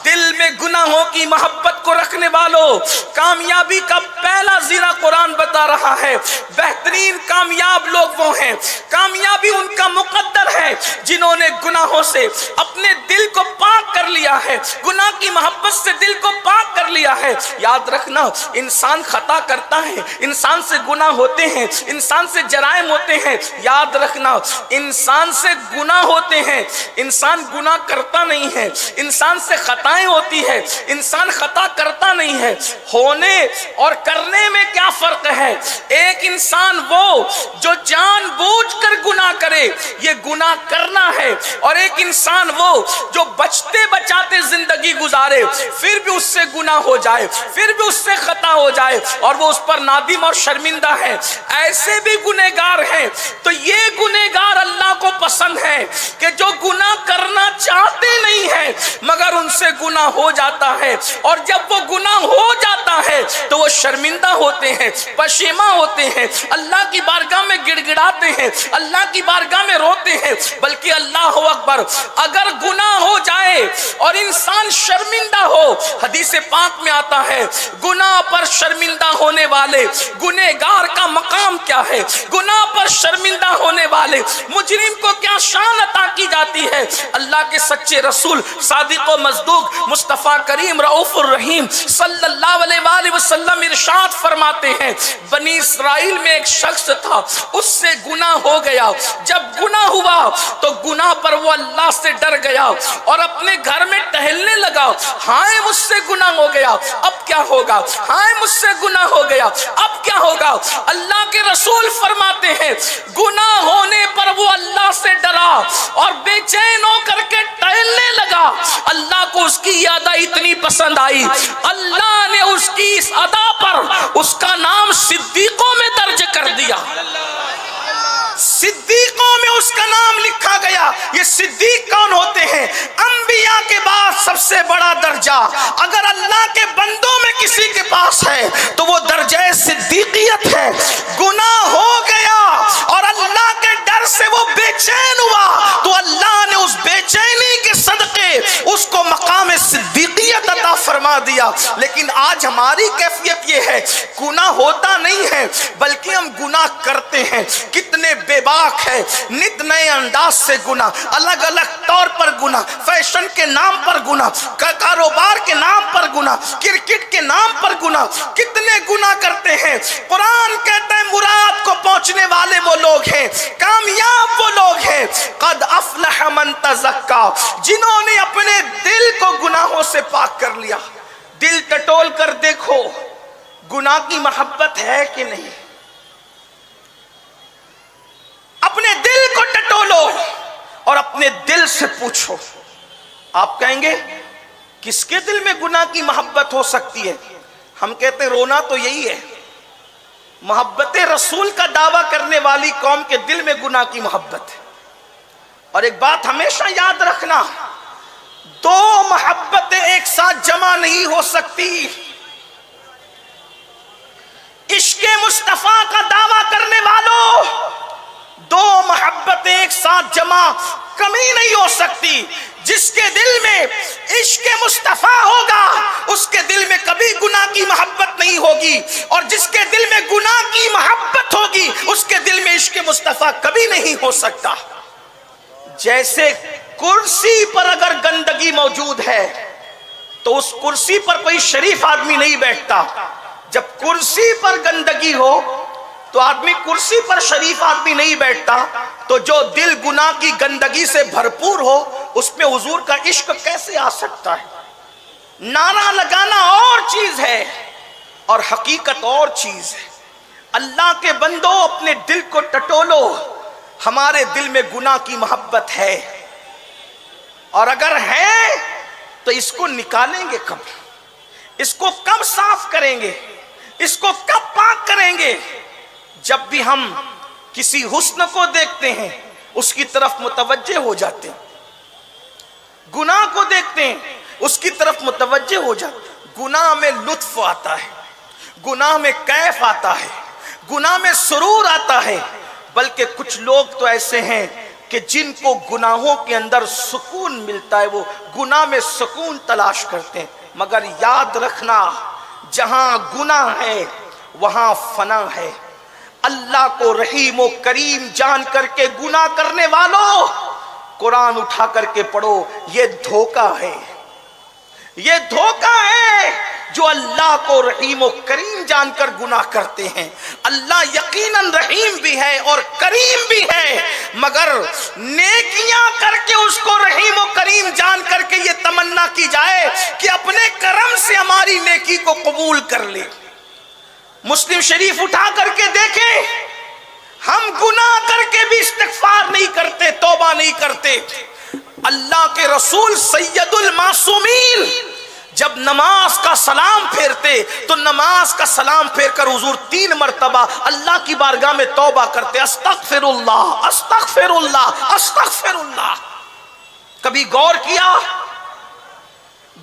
دل میں گناہوں کی محبت کو رکھنے والوں، کامیابی کا پہلا زیرہ قرآن بتا رہا ہے، بہترین کامیاب لوگ وہ ہیں، کامیابی ان کا مقدر ہے جنہوں نے گناہوں سے اپنے دل کو پاک کر لیا ہے، گناہ کی محبت سے دل کو پاک کر لیا ہے۔ یاد رکھنا، انسان خطا کرتا ہے، انسان سے گناہ ہوتے ہیں، انسان سے جرائم ہوتے ہیں، یاد رکھنا انسان سے گناہ ہوتے ہیں، انسان گناہ کرتا نہیں ہے، انسان سے خطائیں ہوتی ہے، انسان خطا کرتا نہیں ہے۔ ہونے اور کرنے میں کیا فرق ہے؟ ایک انسان وہ جو جان بوجھ کر گناہ کرے، یہ گناہ کرنا ہے، اور ایک انسان وہ جو بچتے بچاتے زندگی گزارے، پھر بھی اس سے گناہ ہو جائے، پھر بھی اس سے خطا ہو جائے اور وہ اس پر نادم اور شرمندہ ہے۔ ایسے بھی گنہگار ہیں۔ تو یہ گنہگار اللہ کو پسند ہے کہ جو گناہ کرنا چاہتے نہیں ہیں مگر ان سے گناہ ہو جاتا ہے، اور جب وہ گناہ ہو جاتا ہے تو وہ شرمندہ ہوتے ہیں، پشیماں ہوتے ہیں، اللہ کی بارگاہ میں گڑ گڑاتے ہیں، اللہ کی بارگاہ میں روتے ہیں۔ بلکہ اللہ اکبر، اگر گناہ ہو جائے اور انسان شرمندہ ہو، حدیث پاک میں آتا ہے گناہ پر شرمندہ ہونے والے گنہگار کا مقام کیا ہے، گناہ پر شرمندہ ہونے والے مجرم کو کیا شان عطا کی جاتی ہے۔ اللہ کے سچے رسول صادق و مصدوق مصطفیٰ کریم رؤوف الرحیم صلی اللہ علیہ وآلہ وسلم ارشاد فرماتے ہیں، بنی اسرائیل میں ایک شخص تھا، اس سے گناہ ہو گیا، جب گناہ ہوا تو گناہ پر وہ اللہ سے ڈر گیا اور اپنے گھر میں ٹہلنے لگا، ہائے مجھ سے گناہ ہو گیا، اب کیا ہوگا، ہائے مجھ سے گناہ ہو گیا، اب کیا ہوگا۔ اللہ کے رسول فرماتے ہیں گناہ ہونے پر وہ اللہ سے ڈرا اور بے چین ہو کر کے ٹہلنے لگا۔ اللہ کو اس کی یہ ادا اتنی پسند آئی، اللہ نے اس کی اس ادا پر اس کا نام صدیقوں میں درج کر دیا، صدیقوں میں اس کا نام لکھا گیا۔ یہ صدیق کون ہوتے ہیں؟ انبیاء کے بعد سب سے بڑا درجہ اگر اللہ کے بندوں میں کسی کے پاس ہے تو وہ درجہ صدیقیت ہے۔ گناہ ہو گیا اور اللہ کے ڈر سے وہ بے چین ہوا تو اللہ نے اس بے چینی کے صدقے اس کو مقام صدیقیت عطا فرما دیا۔ لیکن آج ہماری کیفیت یہ ہے، گناہ ہوتا نہیں ہے بلکہ ہم گناہ کرتے ہیں۔ کتنے بے باک ہے، نت نئے انداز سے گناہ، الگ الگ طور پر گناہ، فیشن کے نام پر گناہ، کاروبار کے نام پر گناہ، کرکٹ کے نام پر گناہ، کتنے گناہ کرتے ہیں۔ قرآن کہتا ہے مراد کو پہنچنے والے وہ لوگ ہیں، کامیاب وہ لوگ ہیں، قد افلح من تزکا، جنہوں نے اپنے دل کو گناہوں سے پاک کر لیا۔ دل ٹٹول کر دیکھو گناہ کی محبت ہے کہ نہیں، اپنے دل کو ٹٹولو اور اپنے دل سے پوچھو۔ آپ کہیں گے کس کے دل میں گناہ کی محبت ہو سکتی ہے؟ ہم کہتے ہیں رونا تو یہی ہے۔ محبت رسول کا دعویٰ کرنے والی قوم کے دل میں گناہ کی محبت ہے۔ اور ایک بات ہمیشہ یاد رکھنا، دو محبتیں ایک ساتھ جمع نہیں ہو سکتی۔ عشق مصطفیٰ کا دعویٰ کرنے والوں، دو محبتیں ایک ساتھ جمع کمی نہیں ہو سکتی۔ جس کے دل میں عشق مصطفیٰ ہوگا اس کے دل میں کبھی گناہ کی محبت نہیں ہوگی، اور جس کے دل میں گناہ کی محبت ہوگی اس کے دل میں عشق مصطفیٰ کبھی نہیں ہو سکتا۔ جیسے کرسی پر اگر گندگی موجود ہے تو اس کرسی پر کوئی شریف آدمی نہیں بیٹھتا۔ جب کرسی پر گندگی ہو تو آدمی کرسی پر شریف آدمی نہیں بیٹھتا۔ تو جو دل گناہ کی گندگی سے بھرپور ہو اس میں حضور کا عشق کیسے آ سکتا ہے؟ نعرہ لگانا اور چیز ہے اور حقیقت اور چیز ہے۔ اللہ کے بندو اپنے دل کو ٹٹولو، ہمارے دل میں گناہ کی محبت ہے، اور اگر ہے تو اس کو نکالیں گے کب، اس کو کب صاف کریں گے، اس کو کب پاک کریں گے؟ جب بھی ہم کسی حسن کو دیکھتے ہیں اس کی طرف متوجہ ہو جاتے ہیں، گناہ کو دیکھتے ہیں اس کی طرف متوجہ ہو جاتے ہیں۔ گناہ میں لطف آتا ہے، گناہ میں کیف آتا ہے، گناہ میں سرور آتا ہے۔ بلکہ کچھ لوگ تو ایسے ہیں کہ جن کو گناہوں کے اندر سکون ملتا ہے وہ گناہ میں سکون تلاش کرتے ہیں، مگر یاد رکھنا جہاں گناہ ہے وہاں فنا ہے۔ اللہ کو رحیم و کریم جان کر کے گناہ کرنے والوں، قرآن اٹھا کر کے پڑھو، یہ دھوکہ ہے، یہ دھوکہ ہے جو اللہ کو رحیم و کریم جان کر گناہ کرتے ہیں۔ اللہ یقیناً رحیم بھی ہے اور کریم بھی ہے، مگر نیکیاں کر کے اس کو رحیم و کریم جان کر کے یہ تمنا کی جائے کہ اپنے کرم سے ہماری نیکی کو قبول کر لے۔ مسلم شریف اٹھا کر کے دیکھیں، ہم گناہ کر کے بھی استغفار نہیں کرتے، توبہ نہیں کرتے۔ اللہ کے رسول سید المعصومین جب نماز کا سلام پھیرتے تو نماز کا سلام پھیر کر حضور 3 مرتبہ اللہ کی بارگاہ میں توبہ کرتے، استغفر اللہ استغفر اللہ استغفر اللہ۔ کبھی غور کیا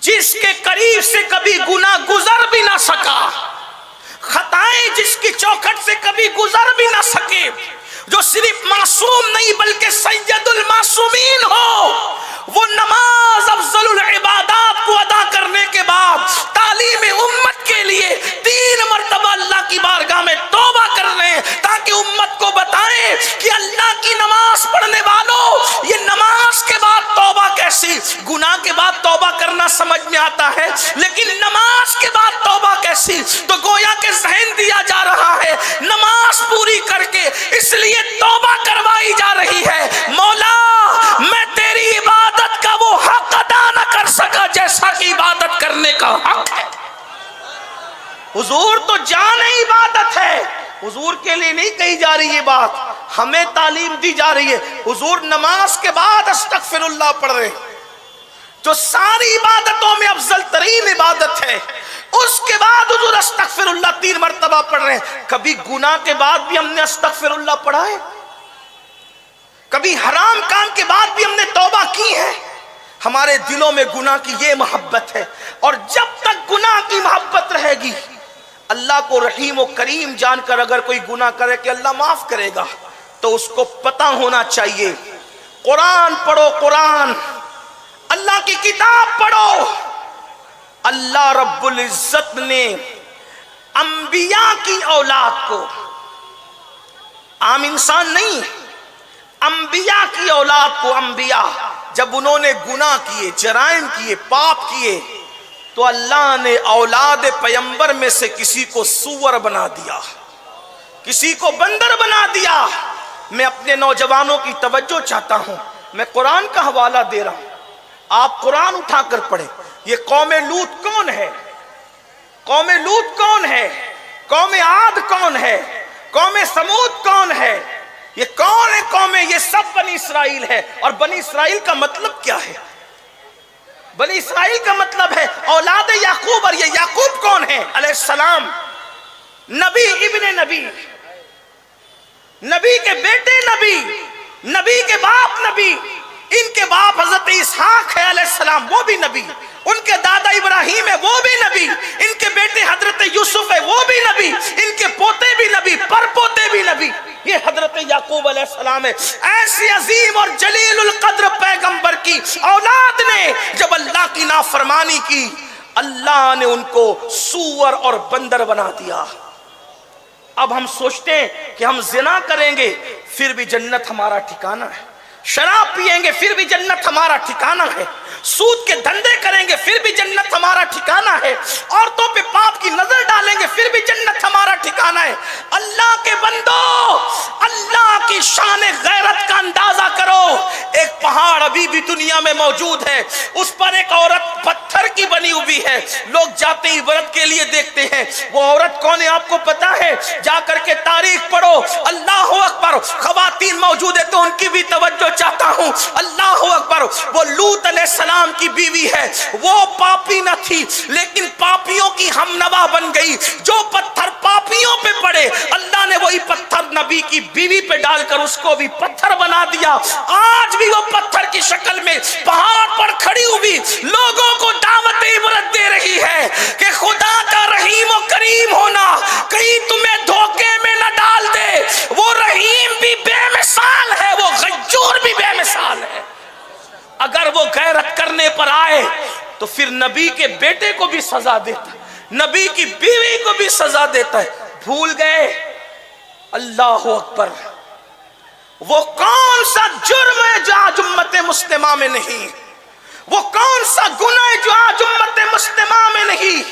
جس کے قریب سے کبھی گناہ گزر بھی نہ سکا، خطائیں جس کی چوکھٹ سے کبھی گزر بھی نہ سکے، جو صرف معصوم نہیں بلکہ سید المعصومین ہو، وہ نماز افضل العبادات کو ادا کرنے کے بعد تعلیم امت کے لیے 3 مرتبہ اللہ کی بارگاہ میں توبہ کر رہے ہیں تاکہ امت کو بتائیں کہ اللہ کی نماز پڑھنے والوں، یہ نماز کے بعد توبہ کیسی؟ گناہ کے بعد توبہ کرنا سمجھ میں آتا ہے، لیکن نماز کے بعد توبہ کیسی؟ تو گویا کہ ذہن دیا جا رہا ہے نماز پوری کر کے اس لیے توبہ کروائی جا رہی ہے، مولا میں تیری عبادت کا وہ حق ادا نہ کر سکا جیسا کہ عبادت کرنے کا حق ہے۔ حضور تو جان عبادت ہے، حضور کے لیے نہیں کہی جا رہی یہ بات، ہمیں تعلیم دی جا رہی ہے۔ حضور نماز کے بعد استغفر اللہ پڑھ رہے ہیں جو ساری عبادتوں میں افضل ترین عبادت ہے، اس کے بعد حضور استغفر اللہ 3 مرتبہ پڑھ رہے ہیں۔ کبھی گناہ کے بعد بھی ہم نے استغفر اللہ پڑھا ہے؟ کبھی حرام کام کے بعد بھی ہم نے توبہ کی ہے؟ ہمارے دلوں میں گناہ کی یہ محبت ہے، اور جب تک گناہ کی محبت رہے گی، اللہ کو رحیم و کریم جان کر اگر کوئی گناہ کرے کہ اللہ معاف کرے گا، تو اس کو پتہ ہونا چاہیے قرآن پڑھو، قرآن اللہ کی کتاب پڑھو۔ اللہ رب العزت نے انبیاء کی اولاد کو، عام انسان نہیں، انبیاء کی اولاد کو، انبیاء جب انہوں نے گناہ کیے، جرائم کیے، پاپ کیے، تو اللہ نے اولاد پیغمبر میں سے کسی کو سور بنا دیا، کسی کو بندر بنا دیا۔ میں اپنے نوجوانوں کی توجہ چاہتا ہوں، میں قرآن کا حوالہ دے رہا ہوں، آپ قرآن اٹھا کر پڑھیں۔ یہ قوم لوط کون ہے؟ قوم لوط کون ہے؟ قوم عاد کون ہے؟ قوم سمود کون ہے؟ یہ کون ہے قومیں؟ یہ سب بنی اسرائیل ہے۔ اور بنی اسرائیل کا مطلب کیا ہے؟ بنی اسرائیل کا مطلب ہے اولاد یعقوب، اور یہ یعقوب کون ہے؟ علیہ السلام، نبی ابن نبی، نبی کے بیٹے نبی، نبی کے باپ نبی، ان کے باپ حضرت اسحاق ہے علیہ السلام، وہ بھی نبی، ان کے دادا ابراہیم ہے وہ بھی نبی، ان کے بیٹے حضرت یوسف ہے وہ بھی نبی، ان کے پوتے بھی نبی، پر پوتے بھی نبی، یہ حضرت یعقوب علیہ السلام ہے۔ ایسی عظیم اور جلیل القدر پیغمبر کی اولاد نے جب اللہ کی نافرمانی کی، اللہ نے ان کو سور اور بندر بنا دیا۔ اب ہم سوچتے ہیں کہ ہم زنا کریں گے پھر بھی جنت ہمارا ٹھکانہ ہے، شراب پیئیں گے پھر بھی جنت ہمارا ٹھکانہ ہے، سود کے دھندے کریں گے پھر بھی جنت ہمارا ٹھکانہ ہے، عورتوں پہ پاپ کی نظر ڈالیں گے پھر بھی جنت ہمارا ٹھکانہ ہے۔ اللہ کے بندو، اللہ کی شان غیرت کا اندازہ کرو۔ ایک پہاڑ ابھی بھی دنیا میں موجود ہے، اس پر ایک عورت پتھر کی بنی ہوئی ہے، لوگ جاتے ہی عبرت کے لیے دیکھتے ہیں۔ وہ عورت کون ہے آپ کو پتا ہے؟ جا کر کے تاریخ پڑھو۔ اللہ اکبر، خواتین موجود ہے تو ان کی بھی توجہ چاہتا ہوں۔ اللہ اکبر، وہ لوط علیہ السلام کی بیوی ہے، وہ پاپی نہ تھی لیکن پاپیوں کی ہم نوا بن گئی۔ جو پتھر پاپیوں پہ پڑے، اللہ نے وہی پتھر نبی کی بیوی پہ ڈال کر اس کو بھی پتھر بنا دیا۔ آج بھی وہ پتھر کی شکل میں پہاڑ پر کھڑی ہوئی لوگوں کو دعوت عبرت دے رہی ہے کہ خدا کا رحیم و کریم ہونا کہیں تمہیں دھوکے میں نہ ڈال دے۔ وہ رحیم بھی بے مثال ہے، وہ غیور بھی بے پر آئے تو پھر نبی کے بیٹے کو بھی سزا دیتا ہے، نبی کی بیوی کو بھی سزا دیتا ہے. بھول گئے؟ اللہ اکبر. وہ کون سا جرم ہے جو آج امت مسلمہ میں نہیں؟ وہ کون سا گناہ ہے جو آج امت مسلمہ میں نہیں؟